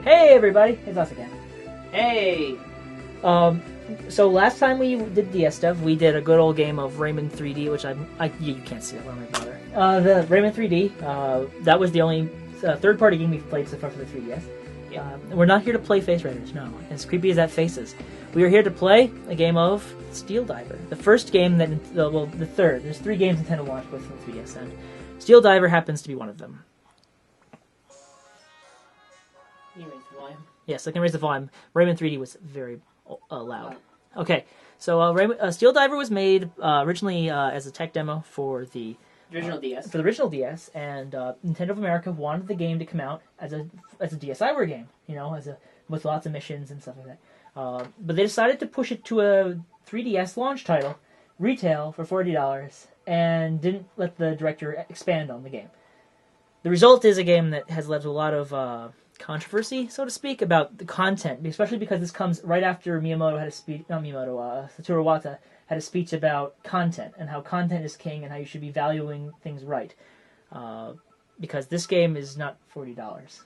Hey everybody, it's us again. Hey! So last time we did DS stuff, we did a good old game of Rayman 3D, which you can't see it, what am I bother? The Rayman 3D, that was the only third-party game we've played so far for the 3DS. Yeah. We're not here to play Face Raiders, no. As creepy as that face is. We are here to play a game of Steel Diver. The first game that, well, the third. There's 3 games Nintendo launched with from the 3DS, and Steel Diver happens to be one of them. Can you raise the volume? Yes, I can raise the volume. Rayman 3D was very loud. Okay, so Steel Diver was made originally as a tech demo for the original DS. For the original DS, and Nintendo of America wanted the game to come out as a DSiWare game, you know, with lots of missions and stuff like that. But they decided to push it to a 3DS launch title, retail for $40, and didn't let the director expand on the game. The result is a game that has led to a lot of controversy, so to speak, about the content, especially because this comes right after Satoru Iwata had a speech about content, and how content is king, and how you should be valuing things right. Because this game is not $40,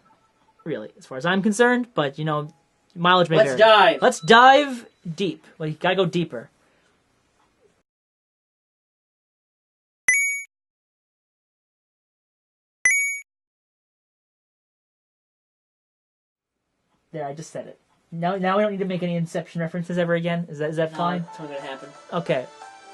really, as far as I'm concerned, but, you know, mileage may vary. Let's dive! Let's dive deep. Well, you gotta go deeper. There, I just said it. Now we don't need to make any Inception references ever again. Is that fine? That's not gonna happen. Okay.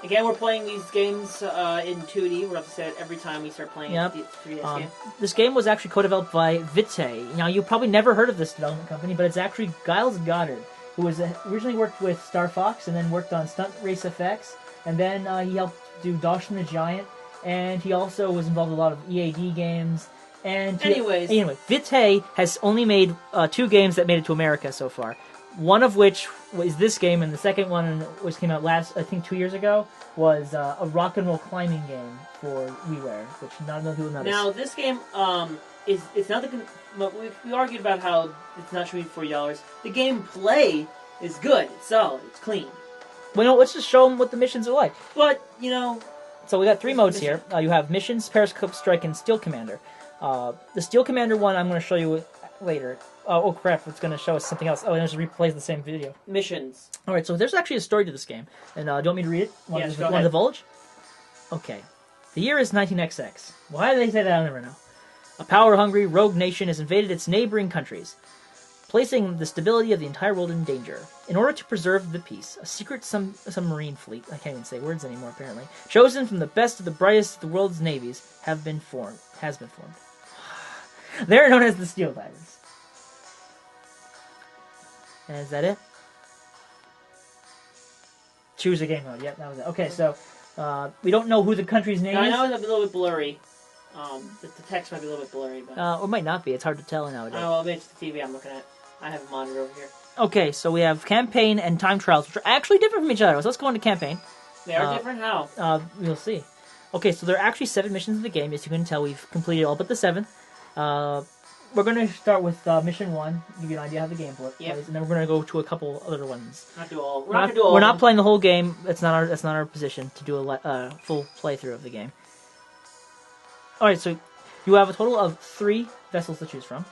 Again, we're playing these games in 2D. We're up to say it every time we start playing a 3DS game. This game was actually co-developed by Vitae. Now, you probably never heard of this development company, but it's actually Giles Goddard, who was originally worked with Star Fox and then worked on Stunt Race FX, and then he helped do Dawson the Giant, and he also was involved in a lot of EAD games. And anyway, Vitae has only made 2 games that made it to America so far. One of which was this game, and the second one, which came out I think 2 years ago, was a rock and roll climbing game for WiiWare, which not enough people notice. Now, this game it's not we argued about how it's not should be $40. The gameplay is good. It's solid. It's clean. Well, no, let's just show them what the missions are like. But you know, so we got 3 modes here. You have missions, Periscope, Strike, and Steel Commander. The Steel Commander one I'm going to show you later. Oh crap, it's going to show us something else. Oh, and it just replays the same video. Missions. Alright, so there's actually a story to this game. And do you want me to read it? Yes, go ahead. Want to divulge? Okay. The year is 19XX. Why do they say that? I'll never know. A power-hungry rogue nation has invaded its neighboring countries, placing the stability of the entire world in danger. In order to preserve the peace, a secret submarine fleet, I can't even say words anymore apparently, chosen from the best of the brightest of the world's navies, has been formed. They're known as the Steel Divers. And is that it? Choose a game mode. Yep, that was it. Okay, so we don't know who the country's name is. I know it's a little bit blurry. The text might be a little bit blurry, but it might not be. It's hard to tell nowadays. Oh, well, maybe it's the TV I'm looking at. I have a monitor over here. Okay, so we have campaign and time trials, which are actually different from each other. So let's go into campaign. They are different? How? We'll see. Okay, so there are actually 7 missions in the game. As you can tell, we've completed all but the 7th. We're going to start with mission 1, give you an idea how the game plays, and then we're going to go to a couple other ones. We're not playing the whole game. That's not our position to do a full playthrough of the game. All right, so you have a total of 3 vessels to choose from.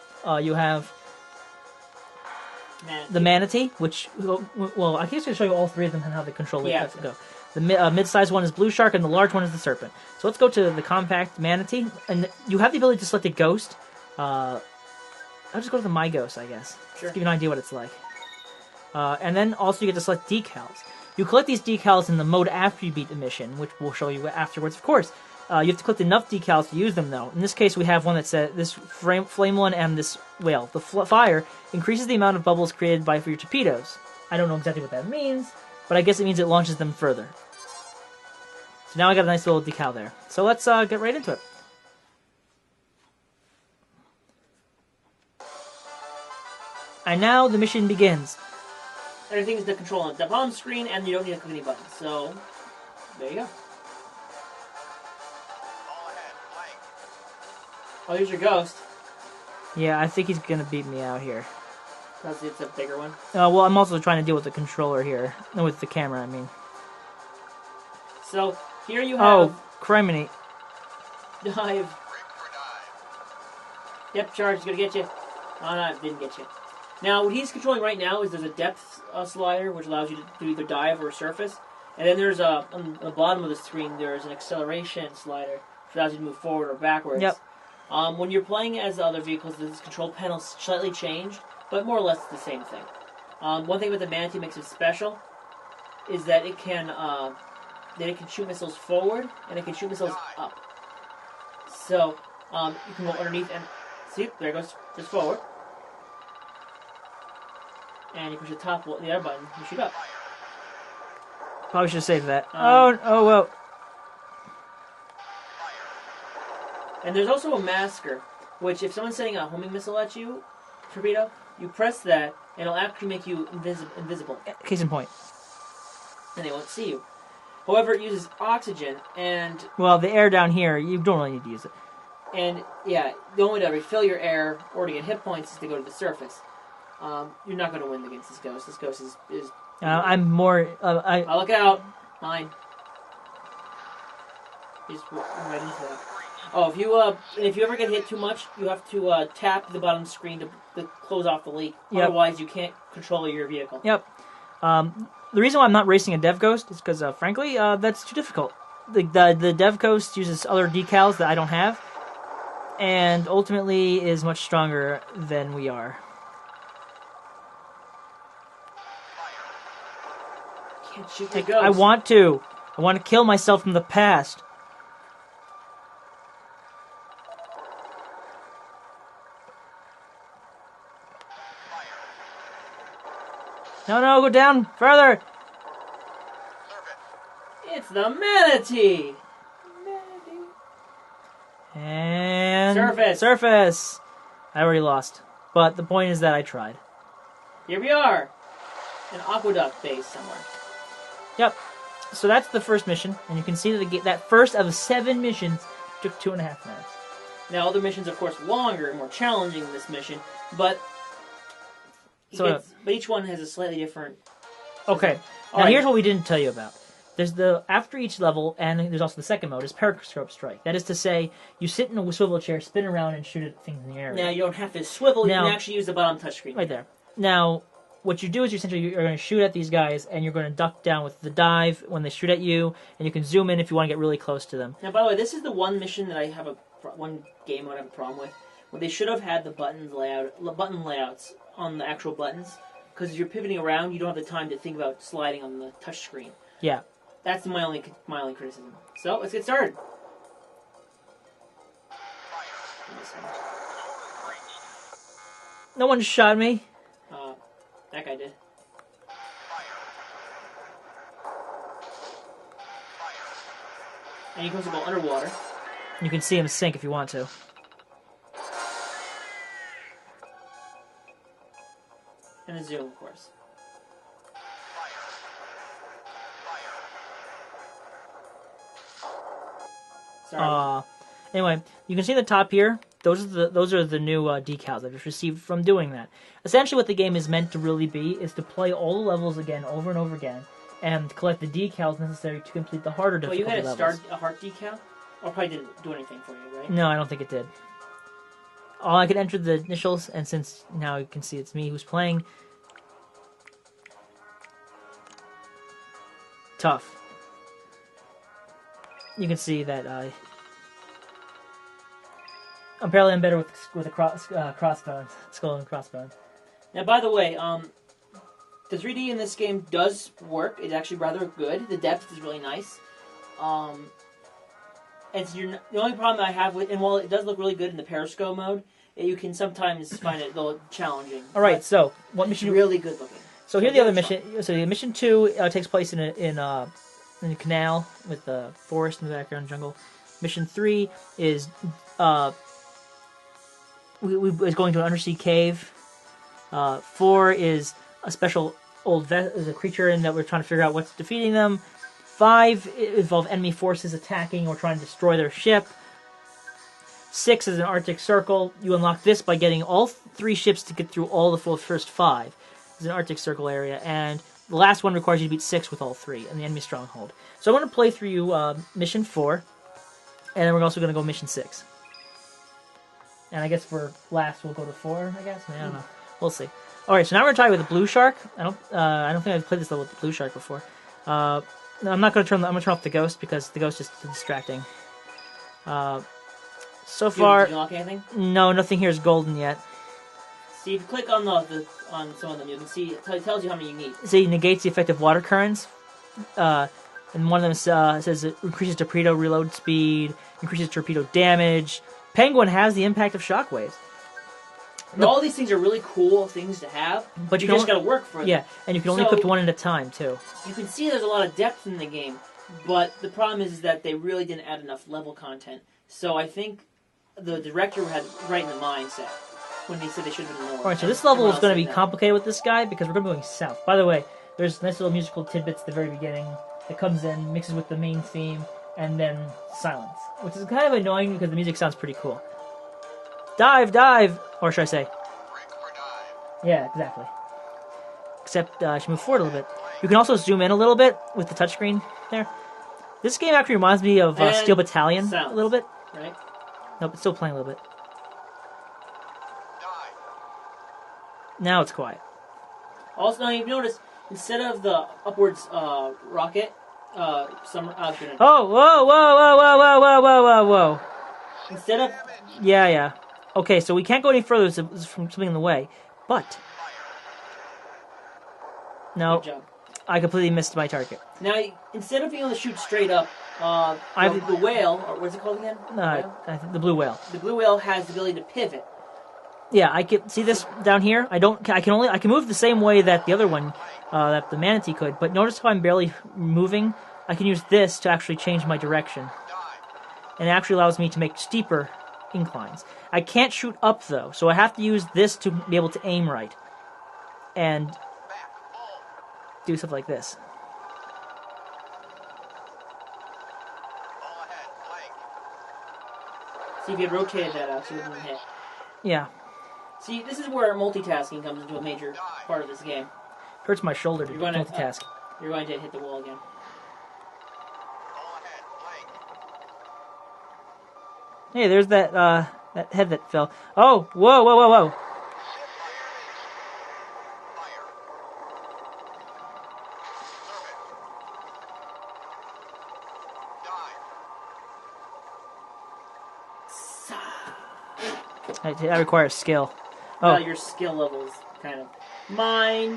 You have the Manatee, which I guess I'm going to show you all 3 of them and how the controller go. The mid-sized one is Blue Shark, and the large one is the Serpent. So let's go to the compact Manatee, and you have the ability to select a ghost. I'll just go to the My Ghost, I guess. Sure. Just give you an idea what it's like. And then also you get to select decals. You collect these decals in the mode after you beat the mission, which we'll show you afterwards, of course. You have to collect enough decals to use them, though. In this case, we have one that says this flame one and this whale. The fire increases the amount of bubbles created for your torpedoes. I don't know exactly what that means, but I guess it means it launches them further. So now I got a nice little decal there. So let's get right into it. And now the mission begins. Everything's the control on the bottom screen, and you don't need to click any buttons. So, there you go. Oh, here's your ghost. Yeah, I think he's gonna beat me out here. Because it's a bigger one? Well, I'm also trying to deal with the controller here. With the camera, I mean. So, here you have... Oh, criminy. Dive. Depth charge is gonna get you. Oh, no, it didn't get you. Now, what he's controlling right now is there's a depth slider, which allows you to do either dive or surface. And then there's on the bottom of the screen, there's an acceleration slider, which allows you to move forward or backwards. Yep. When you're playing as the other vehicles, this control panel's slightly changed, but more or less it's the same thing. One thing with the Manatee makes it special is that it can shoot missiles forward and it can shoot missiles up. So you can go underneath and see, there it goes, just forward. And you push the the other button, you shoot up. Probably should have saved that. Oh well. And there's also a masker, which if someone's sending a homing missile at you, torpedo, you press that, and it'll actually make you invisible. Case in point. And they won't see you. However, it uses oxygen, and... Well, the air down here, you don't really need to use it. And, yeah, the only way to refill your air or to get hit points is to go to the surface. You're not going to win against this ghost. This ghost is I'm more... Oh, look out! Mine. Just right into that. Oh, if you ever get hit too much, you have to tap the bottom screen to close off the leak. Yep. Otherwise, you can't control your vehicle. Yep. The reason why I'm not racing a Dev Ghost is because, frankly, that's too difficult. The Dev Ghost uses other decals that I don't have, and ultimately is much stronger than we are. Can't shoot the ghost. I want to kill myself from the past. No, go down further. It's the Manatee. And surface. I already lost, but the point is that I tried. Here we are, an aqueduct base somewhere. Yep. So that's the first mission, and you can see that first of 7 missions took 2.5 minutes. Now, other missions, of course, longer and more challenging than this mission, but each one has a slightly different. Okay. Now here's what we didn't tell you about. There's after each level, and there's also the second mode, is Periscope Strike. That is to say, you sit in a swivel chair, spin around, and shoot at things in the air. Now, you don't have to swivel, you can actually use the bottom touchscreen. Right there. Now, what you do is you're going to shoot at these guys, and you're going to duck down with the dive when they shoot at you, and you can zoom in if you want to get really close to them. Now, by the way, this is the one mission that I have one game I have a problem with, where they should have had the button layouts on the actual buttons, because if you're pivoting around, you don't have the time to think about sliding on the touchscreen. Yeah. That's my only criticism. So, let's get started. No one shot me. That guy did. And you can also go underwater. You can see him sink if you want to. And a zoom, of course. Sorry. Anyway, you can see the top here. Those are the new decals I just received from doing that. Essentially, what the game is meant to really be is to play all the levels again, over and over again, and collect the decals necessary to complete the harder difficulty levels. Well, you had a heart decal? Or probably didn't do anything for you, right? No, I don't think it did. All I could enter the initials, and since now you can see it's me who's playing. Tough. You can see that apparently I'm better with a crossbones, skull and crossbones. Now, by the way, the 3D in this game does work. It's actually rather good. The depth is really nice. And the only problem I have with, and while it does look really good in the Periscope mode, you can sometimes find it a little challenging. All right, so what mission? Really good looking. So here's the other mission. So the mission 2 takes place in a canal with the forest in the background, jungle. Mission 3 is is going to an undersea cave. 4 is a special is a creature in that we're trying to figure out what's defeating them. 5 involve enemy forces attacking or trying to destroy their ship. 6 is an Arctic Circle. You unlock this by getting all 3 ships to get through all the first 5. It's an Arctic Circle area, and the last one requires you to beat 6 with all 3 in the enemy stronghold. So I'm going to play through you Mission 4, and then we're also going to go Mission 6. And I guess for last we'll go to 4, I guess? I don't know. We'll see. All right, so now we're gonna try with the blue shark. I don't think I've played this level with the blue shark before. No, I'm not gonna turn. I'm gonna turn off the ghost because the ghost is distracting. So far, Did you unlock anything? no, nothing here is golden yet. See, if you click on on some of them, you can see it tells you how many you need. See, it negates the effect of water currents. And one of them says it increases torpedo reload speed, increases torpedo damage. Penguin has the impact of shockwaves. All these things are really cool things to have, But you you just don't- gotta work for them. Yeah, and you can only So- equip one at a time, too. You can see there's a lot of depth in the game, but the problem is that they really didn't add enough level content. So I think the director had right in the mindset when they said they should have been more. Alright, so this level is going to be complicated. complicated with this guy because we're going to be going south. By the way, there's nice little musical tidbits at the very beginning that comes in, mixes with the main theme, and then silence. Which is kind of annoying because the music sounds pretty cool. Dive, dive! Or should I say? Yeah, exactly. Except I should move forward a little bit. You can also zoom in a little bit with the touchscreen there. This game actually reminds me of And Steel Battalion silence. a little bit. Right? Nope, it's still playing a little bit. Now it's quiet. Also, now you've noticed, instead of the upwards rocket, summer... Oh, whoa, whoa, whoa, whoa, whoa, whoa, whoa, whoa, whoa. Instead of... Yeah, yeah. Okay, so we can't go any further there's from something in the way. But... No, Good job. I completely missed my target. Now, instead of being able to shoot straight up, the whale, or what's it called again? The blue whale. The blue whale has the ability to pivot. Yeah, I can see this down here. I can move the same way that the other one, that the manatee could. But notice how I'm barely moving. I can use this to actually change my direction, and it actually allows me to make steeper inclines. I can't shoot up though, so I have to use this to be able to aim right, and do stuff like this. See, if you had rotated that out, so you wouldn't hit. Yeah, See, this is where multitasking comes into a major part of this game. hurts my shoulder to You're going to multitask. You're going to hit the wall again. Hey, there's that that head that fell. Oh, whoa, whoa, whoa, whoa! That requires skill. Oh, Well, your skill level is kind of mine.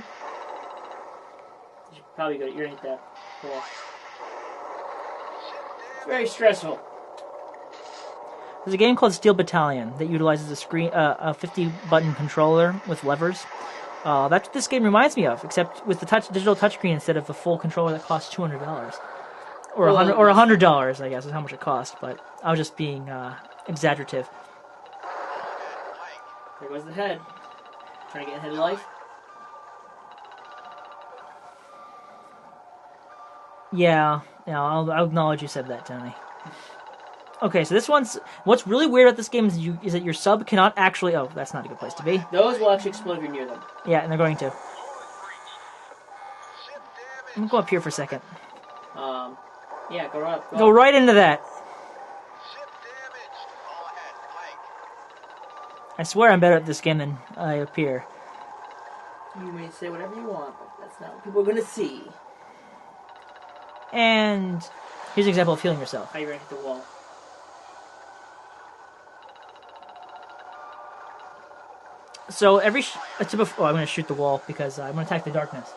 You should probably go. You're gonna hit that wall. It's very stressful. there's a game called Steel Battalion that utilizes a 50-button controller with levers. That's what this game reminds me of, except with the digital touchscreen instead of the full controller that costs $200 or $100. I guess is how much it cost. But I was just being exaggerative. There goes the head. Trying to get ahead of life. Yeah, I'll acknowledge you said that, Tony. Okay, so this one's... What's really weird about this game is that your sub cannot actually... Oh, that's not a good place to be. Those will actually explode if you're near them. Yeah, and they're going to. I'm going to go up here for a second. Yeah, go up. Go right into that. I swear I'm better at this game than I appear. You may say whatever you want, but that's not what people are going to see. And here's an example of healing yourself. How you're going to hit the wall. So every... I'm going to shoot the wall because I'm going to attack the darkness.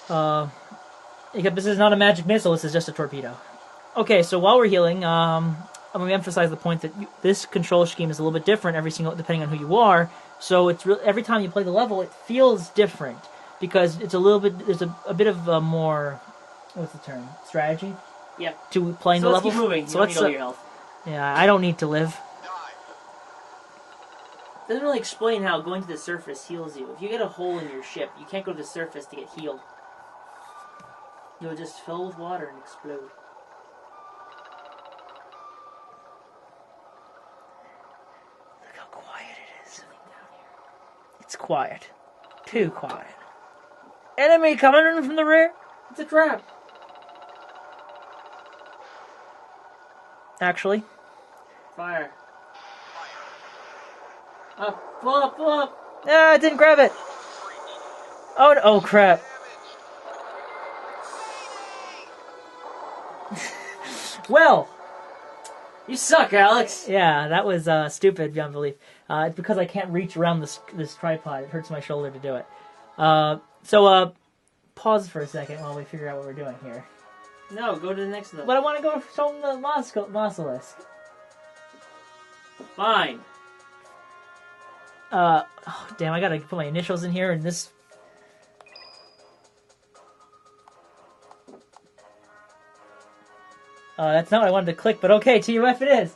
Because this is not a magic missile, this is just a torpedo. Okay, so while we're healing, I'm going to emphasize the point that this control scheme is a little bit different depending on who you are. So it's every time you play the level, it feels different because it's a little bit. There's a bit of a more, what's the term? Strategy. Yeah. To playing the let's level. keep moving. So You don't let's. need all your health. Yeah, I don't need to live. It doesn't really explain how going to the surface heals you. If you get a hole in your ship, you can't go to the surface to get healed. You'll just fill with water and explode. Look how quiet it is. It's quiet. Too quiet. Enemy coming in from the rear. It's a trap. Actually. Fire. Up, pull up, pull up. Ah, I didn't grab it. Oh, no. Oh crap. Well, You suck, Alex. yeah, that was stupid beyond belief. It's because I can't reach around this tripod. It hurts my shoulder to do it. So pause for a second while we figure out what we're doing here. No, go to the next one. But I want to go show them the Mosselisk. Fine. Oh, damn, I gotta put my initials in here and this... that's not what I wanted to click, but okay, TUF it is.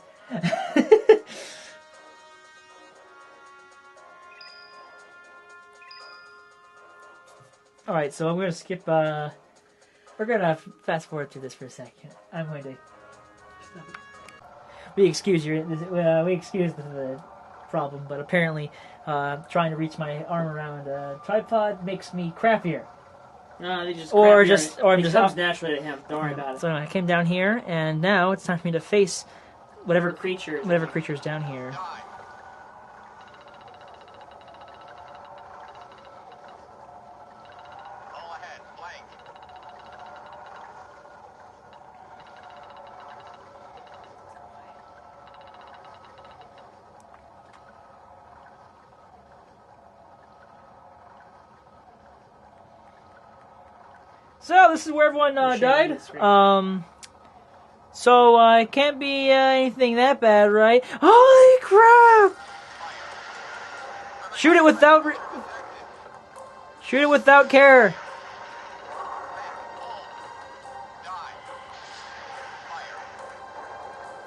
Alright, so I'm gonna skip, we're gonna fast forward through this for a second. I'm going to... We excuse the problem, but apparently trying to reach my arm around a tripod makes me crappier. No, they just Or crap just, your- or I'm it just comes off. naturally to him. Don't worry about it. So I came down here, and now it's time for me to face whatever creatures. whatever creature's down here. All ahead, flank. So this is where everyone Sharing died. the screen. So it can't be anything that bad, right? Holy crap! Shoot it without. Shoot it without care. Die. Fire.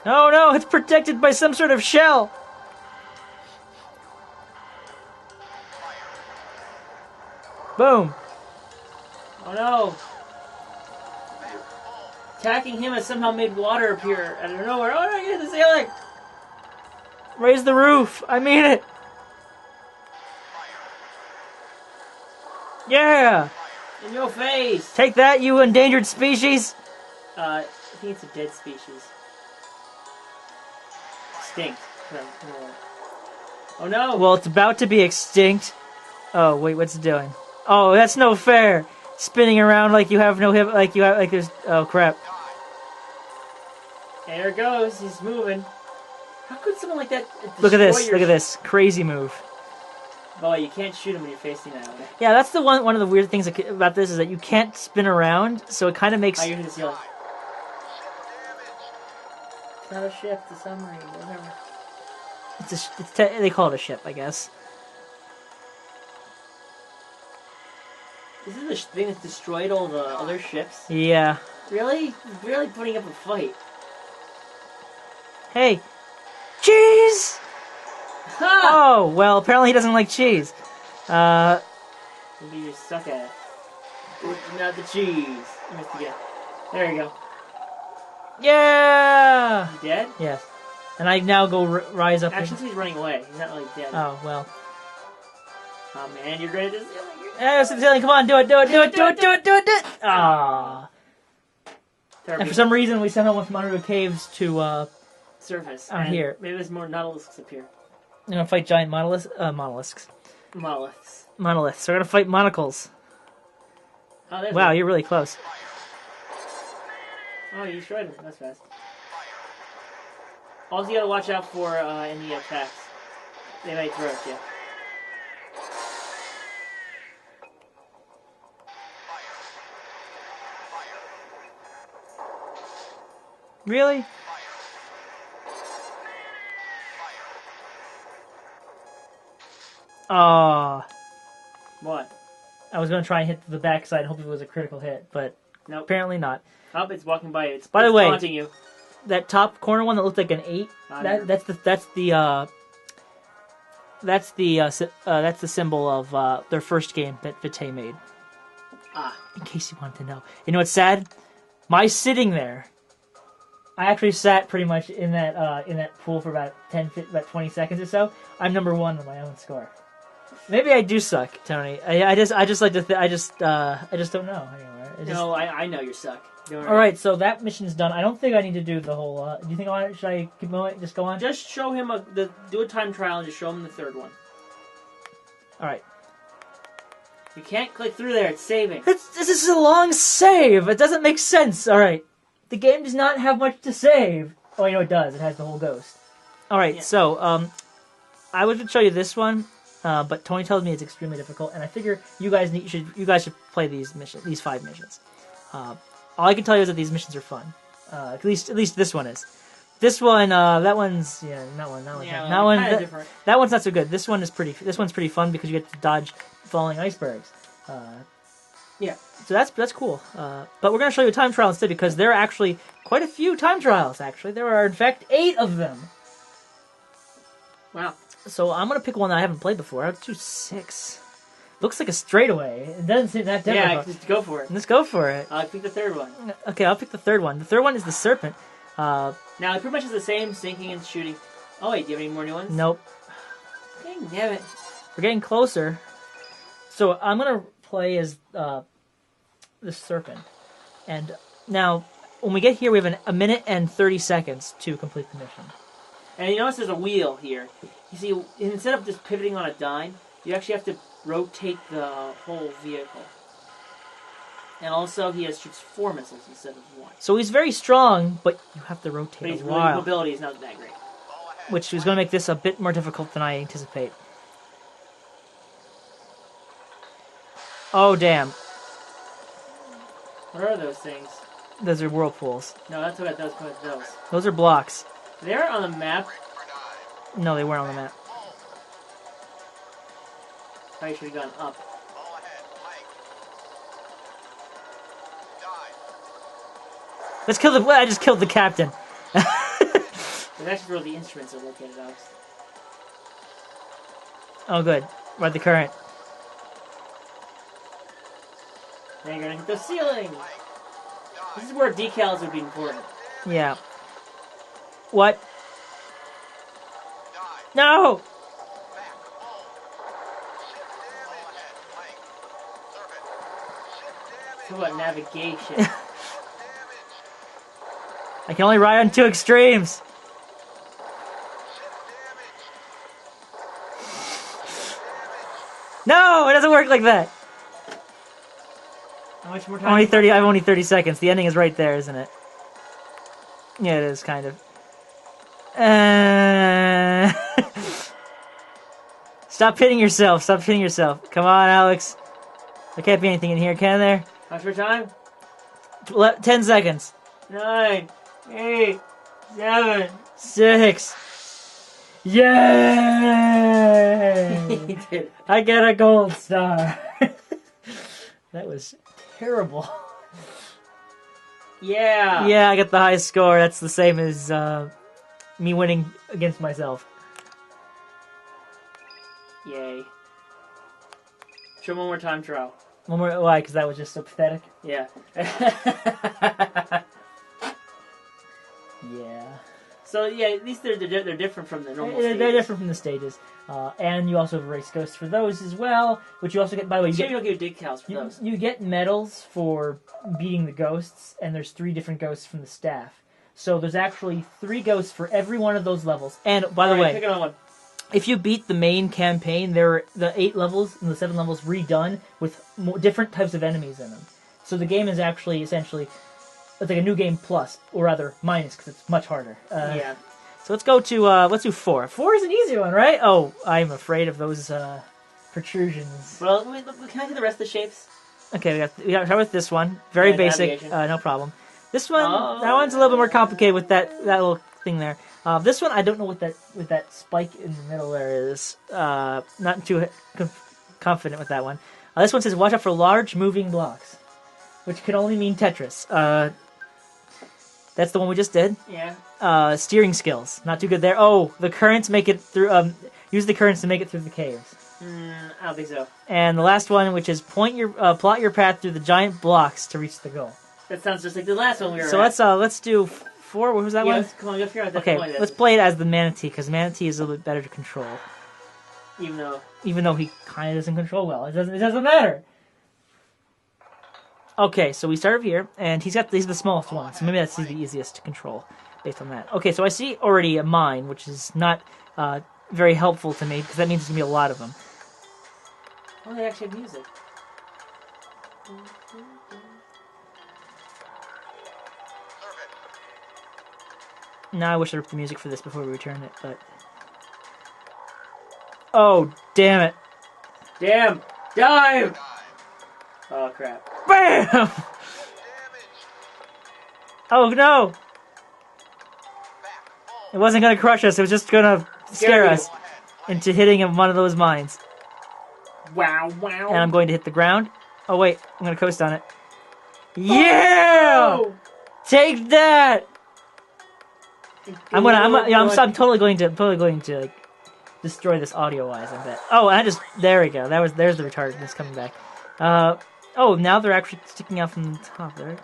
Oh no! It's protected by some sort of shell. Boom. Oh no! Attacking him has somehow made water appear out of nowhere. Oh no, get the ceiling! Raise the roof. I mean it. Yeah. In your face! Take that, you endangered species. I think it's a dead species. Extinct. Oh no! Well, it's about to be extinct. Oh wait, what's it doing? Oh, that's no fair. Spinning around like you have no hip, like you have, like there's. Oh crap! There it goes. He's moving. How could someone like that Look at this! destroy Look your at this crazy move. Boy, you can't shoot him when you're facing that way. Yeah, that's the one of the weird things about this is that you can't spin around, so it kind of makes. Oh, you're in the ceiling. Ship damage. It's not a ship, it's a submarine, whatever. They call it a ship, I guess. This is the thing that destroyed all the other ships? Yeah. Really? Really putting up a fight. Hey, cheese! Ha! Oh well, apparently he doesn't like cheese. Maybe you suck at it. But not the cheese. You missed again. There you go. Yeah. You dead? Yes. And I now go rise up. Actually, he's running away. He's not really dead. Oh well. Oh man, you're great at this. Come on, do it. Ah. And for some reason, we somehow went from under the caves to Surface. out And here. Maybe there's more Nautilusks up here. I'm gonna fight giant monoliths. Monoliths. Monoliths. So we're gonna fight monocles. Oh, there's Wow, one. you're really close. Oh, you destroyed him. That's fast. Also, you gotta watch out for any attacks. They might throw at you. Really? Ah. What? I was gonna try and hit the backside and hope it was a critical hit, but Nope. apparently not. Oh, it's walking by you. By the it's way- taunting you. That top corner one that looked like an 8. That's the symbol of their first game that Vitae made. Ah. In case you wanted to know. You know what's sad? My sitting there. I actually sat pretty much in that pool for about 20 seconds or so. I'm number 1 on my own score. Maybe I do suck, Tony. I just like to. I just don't know anymore. No, I know you suck. Don't worry. All right, so that mission's done. I don't think I need to do the whole. Do you think should I keep going? Just go on. Just show him do a time trial and just show him the third one. All right. You can't click through there. It's saving. This is a long save. It doesn't make sense. All right. The game does not have much to save. Oh, you know it does. It has the whole ghost. All right. Yeah. So, I would show you this one, but Tony tells me it's extremely difficult, and I figure you guys should play these 5 missions. All I can tell you is that these missions are fun. At least this one is. This one, that one's different. that one's not so good. This one's pretty fun because you get to dodge falling icebergs. Yeah. So that's cool. But we're gonna show you a time trial instead because there are actually quite a few time trials. Actually, there are in fact 8 of them. Wow. So I'm gonna pick one that I haven't played before. I'll do 6. Looks like a straightaway. It doesn't seem that difficult. Yeah, just go for it. Let's go for it. I'll pick the third one. Okay, I'll pick the third one. The third one is the serpent. Now, it pretty much is the same, sinking and shooting. Oh, wait, do you have any more new ones? Nope. Dang, damn it. We're getting closer. So I'm going to play as the serpent. And now, when we get here, we have a minute and 30 seconds to complete the mission. And you notice there's a wheel here. You see, instead of just pivoting on a dime, you actually have to rotate the whole vehicle. And also, he shoots 4 missiles instead of 1. So he's very strong, but you have to But rotate his a while. mobility is not that great. Which is going to make this a bit more difficult than I anticipate. Oh, damn. What are those things? Those are whirlpools. No, that's what those. Those are blocks. They're on the map. No, they weren't on the map. Probably should have gone up. Ball ahead. Blank. Dive. Let's kill the... I just killed the captain. That's actually where the instruments are located, Alex. Oh, good. Ride the current. Then you're gonna hit the ceiling. Blank. This Dive. is where decals would be important. Yeah. What? Dive. No! Back. Home. Ship damage. Ball ahead. Blank. Serpent. Ship damage. Talk about navigation. Damage. I can only ride on 2 extremes. No! It doesn't work like that. How much more time? Only 30. I have only 30 seconds. The ending is right there, isn't it? Yeah, it is kind of. Stop hitting yourself. Stop hitting yourself. Come on, Alex. There can't be anything in here, can there? How much more time? 10 seconds. 9, 8, 7. 6. Yay! He did. I get a gold star. That was terrible. Yeah. Yeah, I got the highest score. That's the same as me winning against myself. Yay. Show one more time trial. One more. Why? Because that was just so pathetic. Yeah. Yeah. So yeah, at least they're different from the normal. They're stages. different from the stages. And you also have race ghosts for those as well, which you also get, by the way, Sure, you don't get decals for those. you get medals for beating the ghosts, and there's 3 different ghosts from the staff. So there's actually 3 ghosts for every one of those levels. And by the Alright, way, pick another one. if you beat the main campaign, there are the 8 levels and the 7 levels redone with different types of enemies in them. So the game is actually essentially, it's like a new game plus, or rather minus, because it's much harder. Yeah. So let's go to, let's do 4. 4 is an easy one, right? Oh, I'm afraid of those protrusions. Well, can I do the rest of the shapes? Okay, we got to start with this one. Very Yeah, basic, navigation. no problem. This one, Oh. that one's a little bit more complicated with that little thing there. This one, I don't know what that spike in the middle there is. Not too confident with that one. This one says, watch out for large moving blocks, which can only mean Tetris. That's the one we just did. Yeah. Steering skills, not too good there. Oh, the currents make it through. Use the currents to make it through the caves. I don't think so. And the last one, which is plot your path through the giant blocks to reach the goal. That sounds just like the last one we were So at. let's do 4. What was that one? Come on, go figure out that Okay, point. let's play it as the manatee because manatee is a little bit better to control. Even though He kind of doesn't control well. It doesn't matter. Okay, so we start over here, and he's the smallest one, so maybe that's the easiest to control based on that. Okay, so I see already a mine, which is not very helpful to me because that means there's gonna be a lot of them. Oh, they actually have music. Now I wish I ripped the music for this before we returned it, but... Oh, damn it. Damn! Dive! Oh, crap. BAM! Oh, no! It wasn't gonna crush us, it was just gonna scare us into hitting one of those mines. Wow, wow. And I'm going to hit the ground. Oh, wait, I'm gonna coast on it. Yeah! Oh! Take that! I'm totally going to like, destroy this audio-wise, I bet. Oh, there we go. There's the retardedness coming back. Oh, now they're actually sticking out from the top there.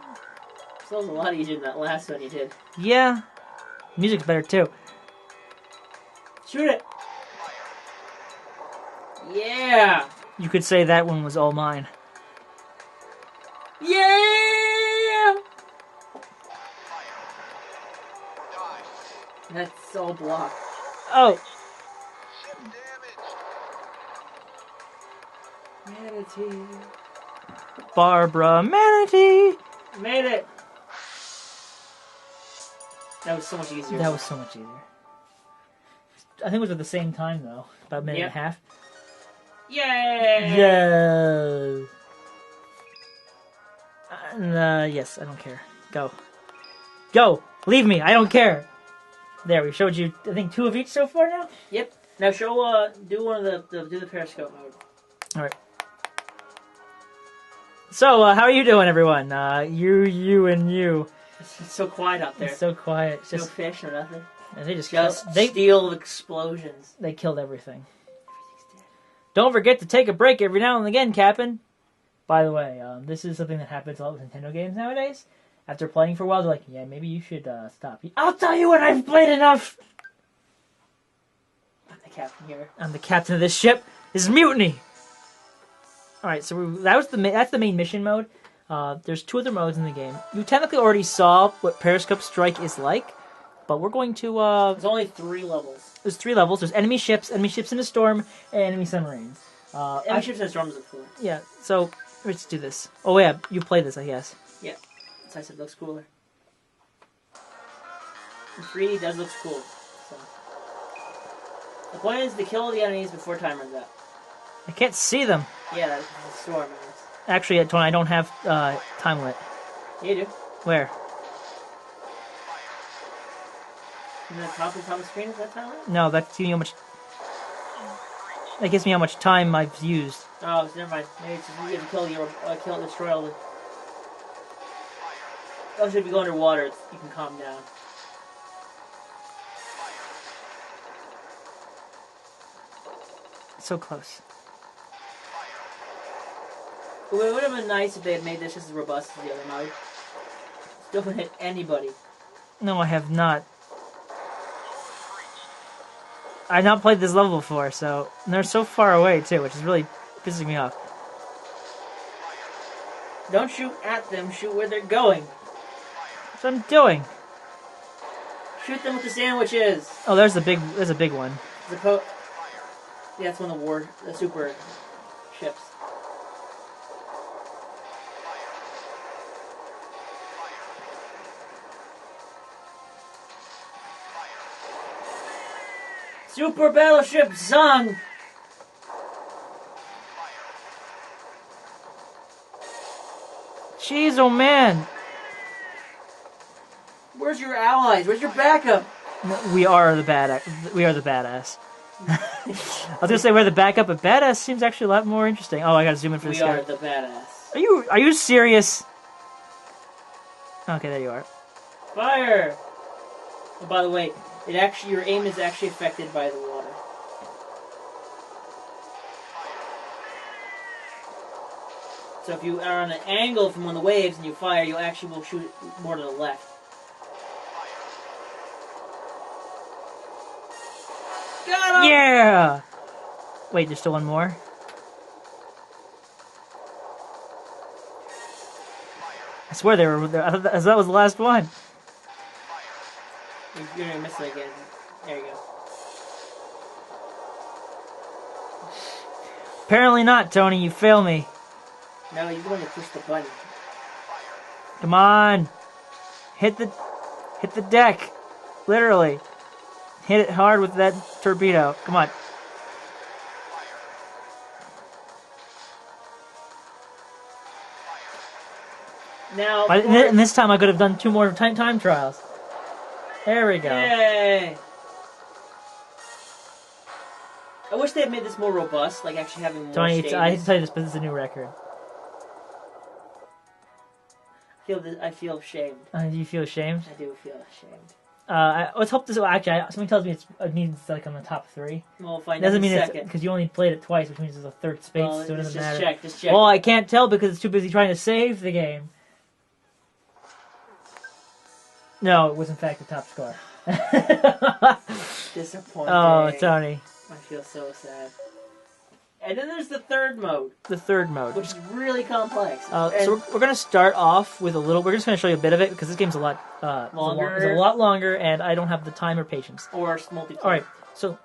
This was a lot easier than that last one you did. Yeah. Music's better, too. Shoot it! Yeah! You could say that one was all mine. Yeah! That's all blocked. Oh. Manatee. Barbara Manatee. Made it! That was so much easier. That was so much easier. I think it was at the same time, though. About a minute and a half. Yay! Yeah. And, yes, I don't care. Go. Go! Leave me! I don't care! There, we showed you, I think, 2 of each so far now? Yep. Now do one of do the Periscope mode. Alright. So, how are you doing, everyone? You, and you. It's so quiet out there. It's so quiet. It's No just, fish, no nothing. and they just steel explosions. They killed everything. Don't forget to take a break every now and again, Captain. By the way, this is something that happens a lot with Nintendo games nowadays. After playing for a while, they're like, yeah, maybe you should stop. I'll tell you when I've played enough! I'm the captain here. I'm the captain of this ship. This is mutiny! Alright, so that's the main mission mode. There's 2 other modes in the game. You technically already saw what Periscope Strike is like, but we're going to... There's only 3 levels. There's 3 levels. There's enemy ships in a storm, and enemy submarines. Enemy ships in a storm is a cool. Yeah, so let's do this. Oh yeah, you play this, I guess. Yeah, that's why I said it looks cooler. In 3D does look cool. So. The point is to kill the enemies before time runs out. I can't see them. Yeah, that's the storm. Actually, Tony, I don't have time limit. You do. Where? In the top of the screen, is that time limit? No, that's how much. That gives me how much time I've used. Oh, so never mind. Maybe it's just you have to destroy all the. Also, if you go underwater, you can calm down. So close. It would have been nice if they had made this just as robust as the other mode. Still wouldn't hit anybody. No, I have not. I've not played this level before, so and they're so far away too, which is really pissing me off. Don't shoot at them. Shoot where they're going. That's what I'm doing. Shoot them with the sandwiches. Oh, there's a big one. Yeah, that's one of the super ships. Super Battleship Zung! Jeez, oh man! Where's your allies? Where's your backup? No, we are the badass. I was gonna say we're the backup, but badass seems actually a lot more interesting. Oh, I gotta zoom in for this guy. We are the badass. Are you serious? Okay, there you are. Fire! Oh, by the way, your aim is actually affected by the water. So if you are on an angle from one of the waves and you fire, you actually will shoot more to the left. Got him! Yeah! Wait, there's still one more? I swear they were there. I thought that was the last one. You're gonna miss it again. There you go. Apparently not, Tony. You fail me. No, you're going to push the button. Come on. Hit the deck. Literally. Hit it hard with that torpedo. Come on. Now, And this time I could have done 2 more time trials. There we go. yay! I wish they had made this more robust, like actually having more Tony, stages. I hate to tell you this, but this is a new record. I feel ashamed. Do you feel ashamed? I do feel ashamed. Let's hope this. Actually, something tells me it means it's like on the top 3. We'll find out Doesn't in mean a it's second. because you only played it twice, which means there's a third space, Well, so it doesn't matter. Just check. Well, I can't tell because it's too busy trying to save the game. No, it was in fact the top score. Disappointing. Oh, Tony. I feel so sad. And then there's the third mode, The third mode. which is really complex. So we're going to start off with a little. We're just going to show you a bit of it because this game's a lot Longer. It's a lot longer, and I don't have the time or patience. or multiplayer. All right, so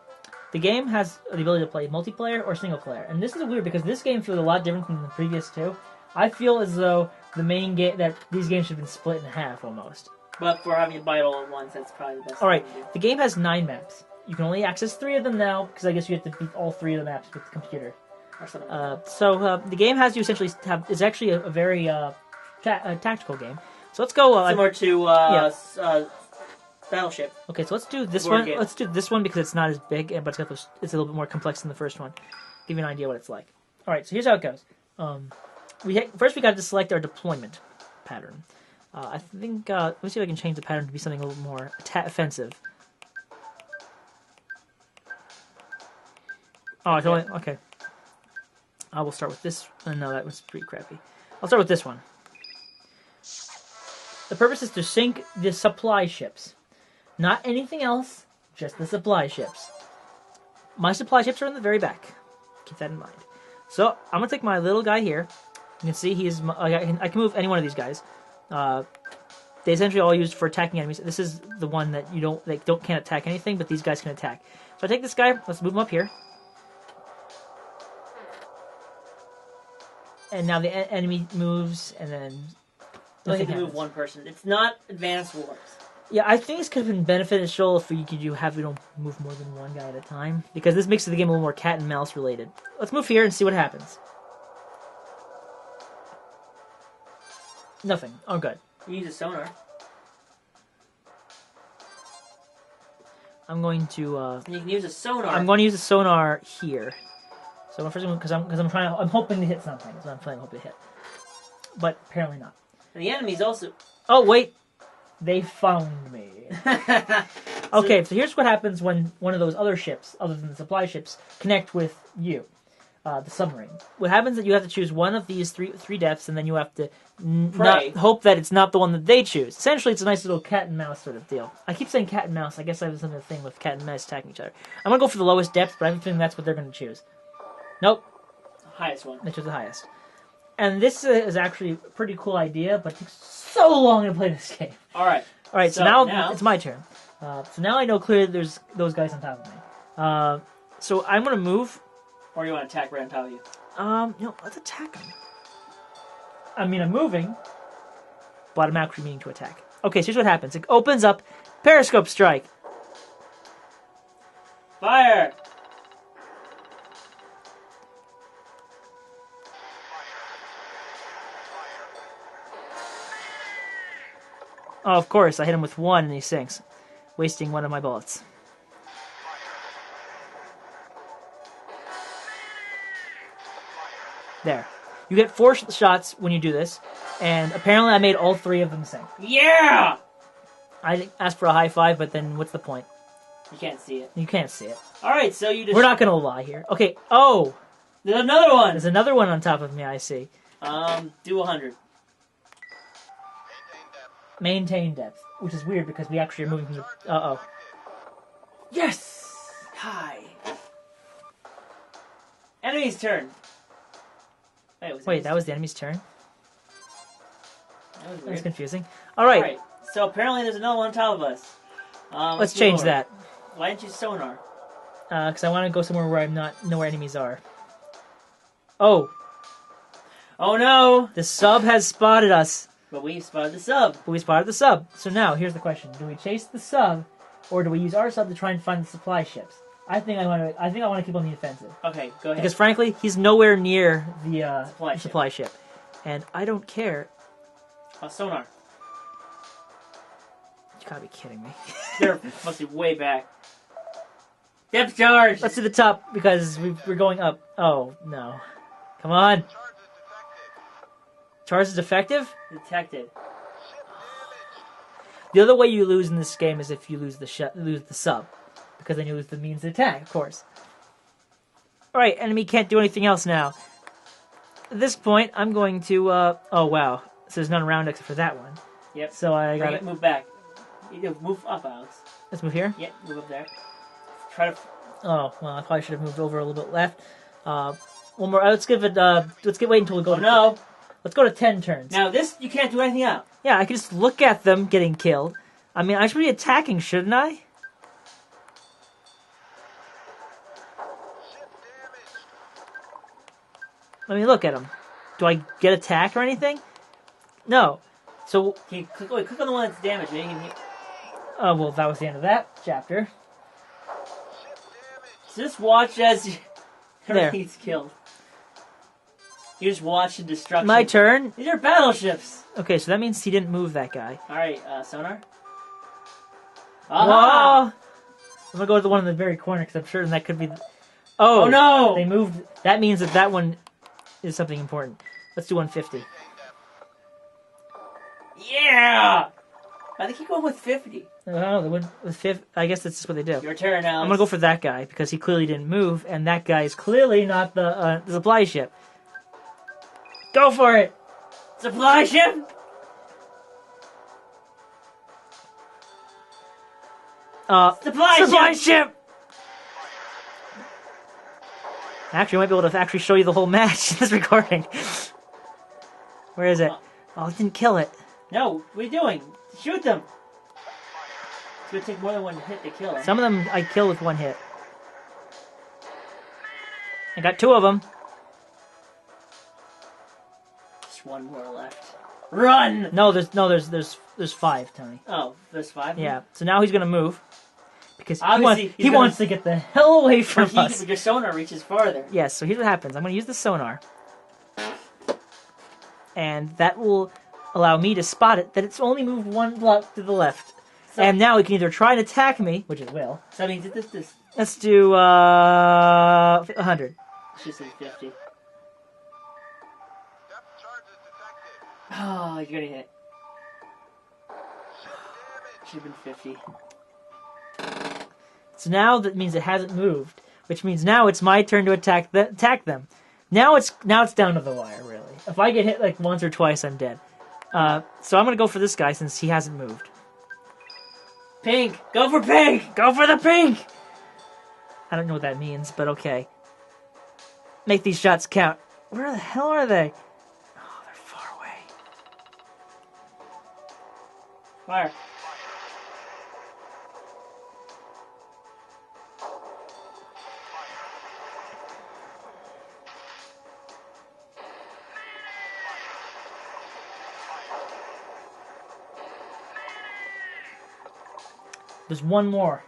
the game has the ability to play multiplayer or single player, and this is weird because this game feels a lot different from the previous 2. I feel as though the main game that these games should have been split in half almost. But for having to buy it all at once, that's probably the best All right, thing to do. the game has 9 maps. You can only access 3 of them now because I guess you have to beat all 3 of the maps with the computer. Or something. So the game has you essentially have. It's actually a very tactical game. So let's go. Similar to Battleship. Okay, so let's do this Board one. game. Let's do this one because it's not as big, but it's a little bit more complex than the first one. Give you an idea what it's like. All right, so here's how it goes. First we got to select our deployment pattern. I think let me see if I can change the pattern to be something a little more offensive. Oh, it's only okay. I will start with this. No, that was pretty crappy. I'll start with this one. The purpose is to sink the supply ships. Not anything else, just the supply ships. My supply ships are in the very back. Keep that in mind. So, I'm going to take my little guy here. You can see I can move any one of these guys. They essentially all used for attacking enemies. This is the one that can't attack anything, but these guys can attack. So I take this guy, let's move him up here. And now the enemy moves, and then You only nothing have to move happens. one person. It's not Advanced Wars. Yeah, I think this could have been beneficial if you don't move more than one guy at a time, because this makes the game a little more cat and mouse related. Let's move here and see what happens. Nothing. Oh, good. You use a sonar. I'm going to. And you can use a sonar. I'm going to use a sonar here. So first, because I'm hoping to hit something. So I'm hoping to hit, but apparently not. And the enemies also. Oh wait, they found me. Okay, so here's what happens when one of those other ships, other than the supply ships, connect with you, the submarine. What happens is that you have to choose one of these three depths, and then you have to not hope that it's not the one that they choose. Essentially, it's a nice little cat and mouse sort of deal. I keep saying cat and mouse. I guess I have something thing with cat and mouse attacking each other. I'm gonna go for the lowest depth, but I have a feeling that's what they're gonna choose. Nope, Highest one. they chose the highest. And this is actually a pretty cool idea, but it takes so long to play this game. All right. All right, so So now now- it's my turn. So now I know clearly there's those guys on top of me. So I'm gonna move. Or you want to attack right on top of you. Let's attack them. I mean, I'm moving, but I'm actually meaning to attack. Okay, so here's what happens. It opens up. Periscope strike. Fire! Oh, of course, I hit him with 1 and he sinks, wasting 1 of my bullets. There. You get 4 shots when you do this, and apparently I made all 3 of them sink. Yeah! I asked for a high five, but then what's the point? You can't see it. You can't see it. All right, so you just. We're not gonna lie here. Okay. Oh, There's another one. there's another one on top of me. I see. Do 100. Maintain depth, which is weird because we actually are moving from the. Uh oh. Yes. Hi. Enemy's turn. Wait, that was the enemy's turn. That was That's weird. confusing. All right. Alright, so apparently there's another one on top of us. Let's change that. Why didn't you sonar? Because I want to go somewhere where I'm not know where enemies are. Oh, Oh no! the sub has spotted us. But we spotted the sub. We spotted the sub. So now, here's the question: do we chase the sub, or do we use our sub to try and find the supply ships? I think I want to keep on the offensive Okay, go ahead. because, frankly, he's nowhere near the Supply supply ship, and I don't care. Sonar. You gotta be kidding me. They're must be way back. Depth charge! Let's do the top because we're going up. Oh no! Come on, charge is defective. Detected. The other way you lose in this game is if you lose the sub, because then you lose the means to attack, of course. Alright, enemy can't do anything else now. At this point, I'm going to, oh wow. So there's none around except for that one. Yep. So I gotta... Move back. Move up, Alex. Let's move here? Yep, move up there. Try to... Oh, well, I probably should have moved over a little bit left. One more, let's wait until we go no! Let's go to 10 turns. Now this, you can't do anything out. Yeah, I can just look at them getting killed. I mean, I should be attacking, shouldn't I? Let me look at them. Do I get attack or anything? No. So, Can you click on the one that's damaged? Maybe you can well, that was the end of that chapter. just watch as There. everything's killed. You just watch the destruction. My turn. These are battleships. Okay, so that means he didn't move that guy. Alright, sonar. Whoa! Aha! I'm gonna go to the one in the very corner because I'm sure that could be. Oh, Oh no! They moved. That means that one is something important. Let's do 150. Yeah! Why they keep going with 50? Oh, they went with 50. I guess that's just what they do. Your turn, Alex. I'm gonna go for that guy because he clearly didn't move, and that guy is clearly not the supply ship. Go for it! Supply ship! Supply ship! Actually, I might be able to actually show you the whole match in this recording. Where is it? Oh, it didn't kill it. No, what are you doing? Shoot them! It's gonna take more than one hit to kill them. Some of them I kill with one hit. I got 2 of them. Just one more left. Run! No, there's 5, Tony. Oh, there's 5? Yeah. So now he's gonna move because Obviously, he wants to get the hell away from us. Your sonar reaches farther. Yes. So here's what happens. I'm gonna use the sonar, and that will allow me to spot it. That it's only moved 1 block to the left, So- and now it can either try and attack me, which it will. So I mean, this Let's do 100. should say 50. Depth charge is detected. Oh, you're gonna hit. Should have been 50. So now that means it hasn't moved, which means now it's my turn to attack them. Now it's down to the wire, really. If I get hit like once or twice, I'm dead. So I'm gonna go for this guy since he hasn't moved. Pink! Go for pink! Go for the pink! I don't know what that means, but okay. Make these shots count. Where the hell are they? Oh, they're far away. Fire. There's one more.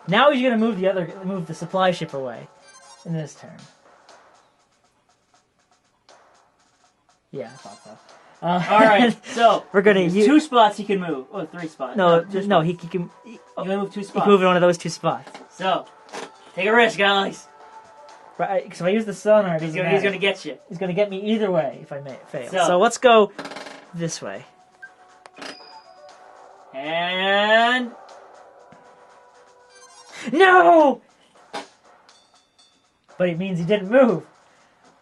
Now he's gonna move the supply ship away in this turn. Yeah, I thought so. Alright, so we're gonna there's use 2 spots he can move. Oh, 3 spots. No, just no, one. he can. You can move 2 He spots. can move in one of those 2 spots. So, take a risk, Alex. Right, because if I use the sonar, He's gonna get you. He's gonna get me either way if I fail. So- So let's go this way. And No! But it means he didn't move.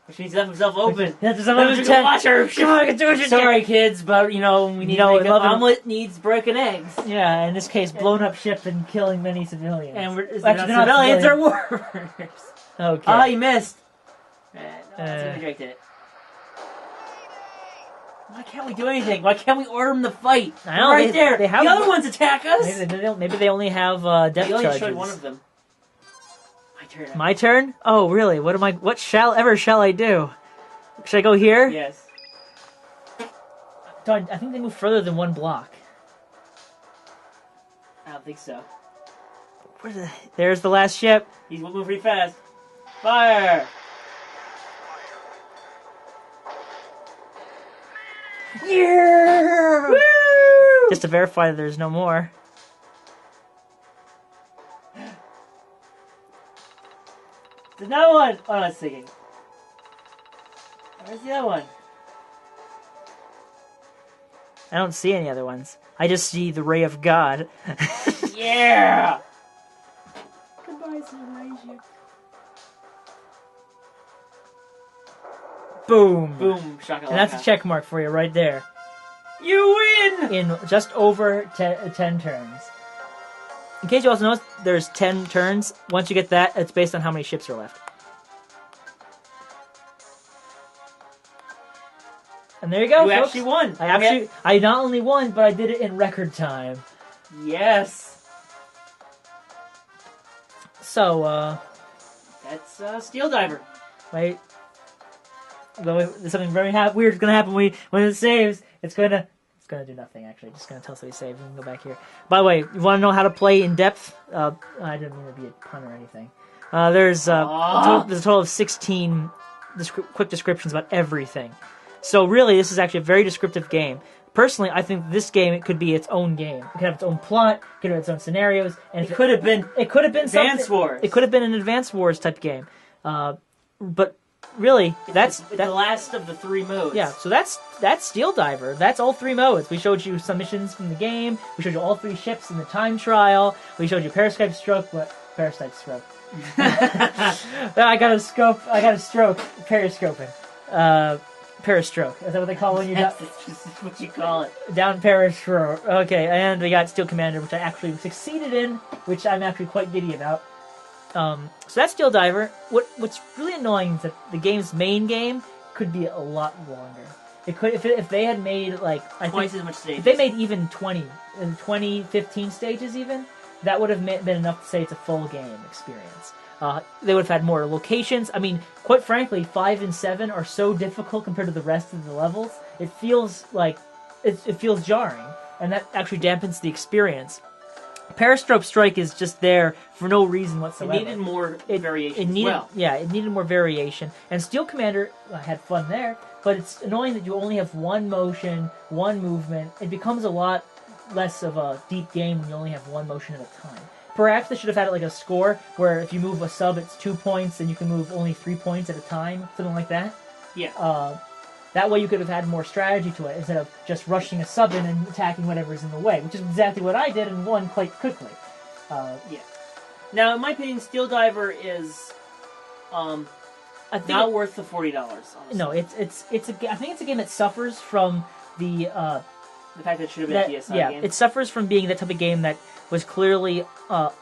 which means he left himself open. That's Let him another watch her. Come on, I can do it. Sorry, kids, but we need No, to make an love him. omelet needs broken eggs. Yeah, in this case, blown up ship and killing many civilians. And we're Actually, they're not civilians are civilians. workers. Okay. Ah, you missed. It's gonna it. Why can't we do anything? Why can't we order them to fight? I know, Right they- there. they have- the other ones attack us. Maybe they only have depth He only charges. showed one of them. Why turn. My turn? Oh, really? What shall I do? Should I go here? Yes. Darn, I think they move further than one block. I don't think so. There's the last ship. He's moving pretty fast. Fire! Yeah! Woo! Just to verify that there's no more. There's another one! Oh, no, it's sinking. Where's the other one? I don't see any other ones. I just see the ray of God. Yeah! Goodbye, Sunrise. Boom. Boom, shakalaka. And that's a check mark for you right there. You win! In just over 10 turns. In case you also notice, there's 10 turns. Once you get that, it's based on how many ships are left. And there you go, You folks. actually won. I not only won, but I did it in record time. Yes. So, That's Steel Diver. wait. There's something very weird is gonna happen when it saves. It's gonna do nothing, actually. Just gonna tell us that we saved. We can go back here. By the way, you want to know how to play in depth? I didn't mean to be a pun or anything. There's a total of 16 quick descriptions about everything. So really, this is actually a very descriptive game. Personally, I think this game, it could be its own game. It could have its own plot, it could have its own scenarios, and It could have been Advance Wars. It could have been an Advance Wars type game. But really, It's the last of the 3 modes. yeah, so that's Steel Diver. That's all 3 modes. We showed you some missions from the game. We showed you all 3 ships in the time trial. We showed you Periscope stroke. Periscope stroke. I got a stroke. Periscoping. Peristroke. Is that what they call it when you That's what you call it. down Peristroke? Okay, and we got Steel Commander, which I actually succeeded in, which I'm actually quite giddy about. So that's Steel Diver. What's really annoying is that the game's main game could be a lot longer. It could if they had made Twice as much stages. if they made even 20, 15 stages even, that would have been enough to say it's a full game experience. They would have had more locations. I mean, quite frankly, 5 and 7 are so difficult compared to the rest of the levels. It feels like it feels jarring, and that actually dampens the experience. Periscope Strike is just there for no reason whatsoever. It needed more variation as well. Yeah, it needed more variation. And Steel Commander had fun there, but it's annoying that you only have one motion, one movement. It becomes a lot less of a deep game when you only have one motion at a time. Perhaps they should have had it like a score, where if you move a sub, it's 2 points, and you can move only 3 points at a time, something like that. Yeah. That way you could have had more strategy to it, instead of just rushing a sub in and attacking whatever's in the way, which is exactly what I did and won quite quickly. Yeah. Now, in my opinion, Steel Diver is I think not worth the $40. Honestly. No, I think it's a game that suffers from the fact that it should have been a DSi game. it suffers from being that type of game that was clearly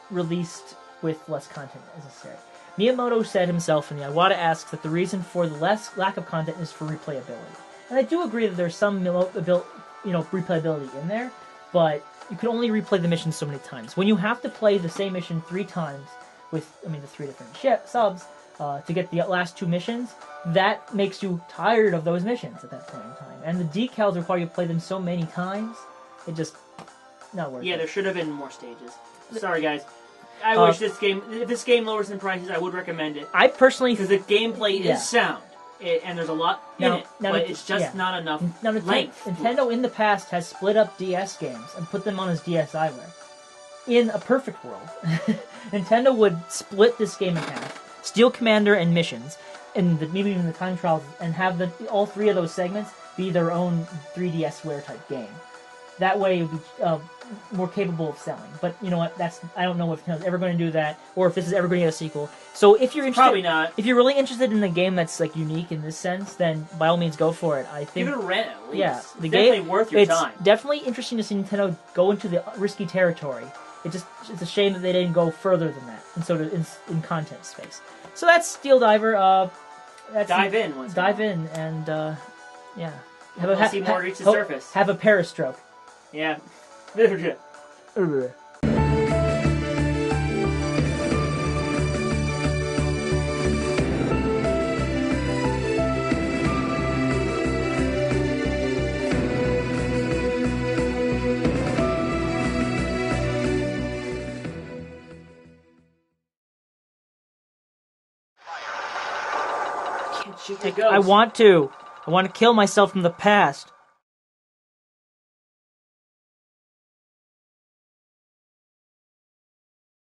released with less content as necessary. Miyamoto said himself in the Iwata asks that the reason for the lack of content is for replayability. And I do agree that there's some replayability in there, but you can only replay the mission so many times. When you have to play the same mission 3 times with, the 3 different subs to get the last 2 missions, that makes you tired of those missions at that point in time. And the decals require you to play them so many times, it just not worth it. Yeah, there should have been more stages. Sorry, guys. I wish if this game lowers in prices, I would recommend it. I personally... Because the gameplay is sound, and there's a lot in it, but it's just not enough length. Nintendo in the past has split up DS games and put them on as DSiWare. In a perfect world, Nintendo would split this game in half, Steel Commander and Missions, and maybe even the time trials, and have all 3 of those segments be their own 3DSware type game. That way it would be more capable of selling. But you know what? I don't know if Nintendo's ever going to do that, or if this is ever going to get a sequel. So if you're interested, probably not. If you're really interested in a game that's unique in this sense, then by all means go for it. I think give it a rent at least. Yeah, it's definitely worth your time. It's definitely interesting to see Nintendo go into the risky territory. It's a shame that they didn't go further than that, and so in content space. So that's Steel Diver. Dive in, and yeah. See more reach the surface. Have a peristroke. Yeah. can't shoot the ghost. I want to. I want to kill myself from the past.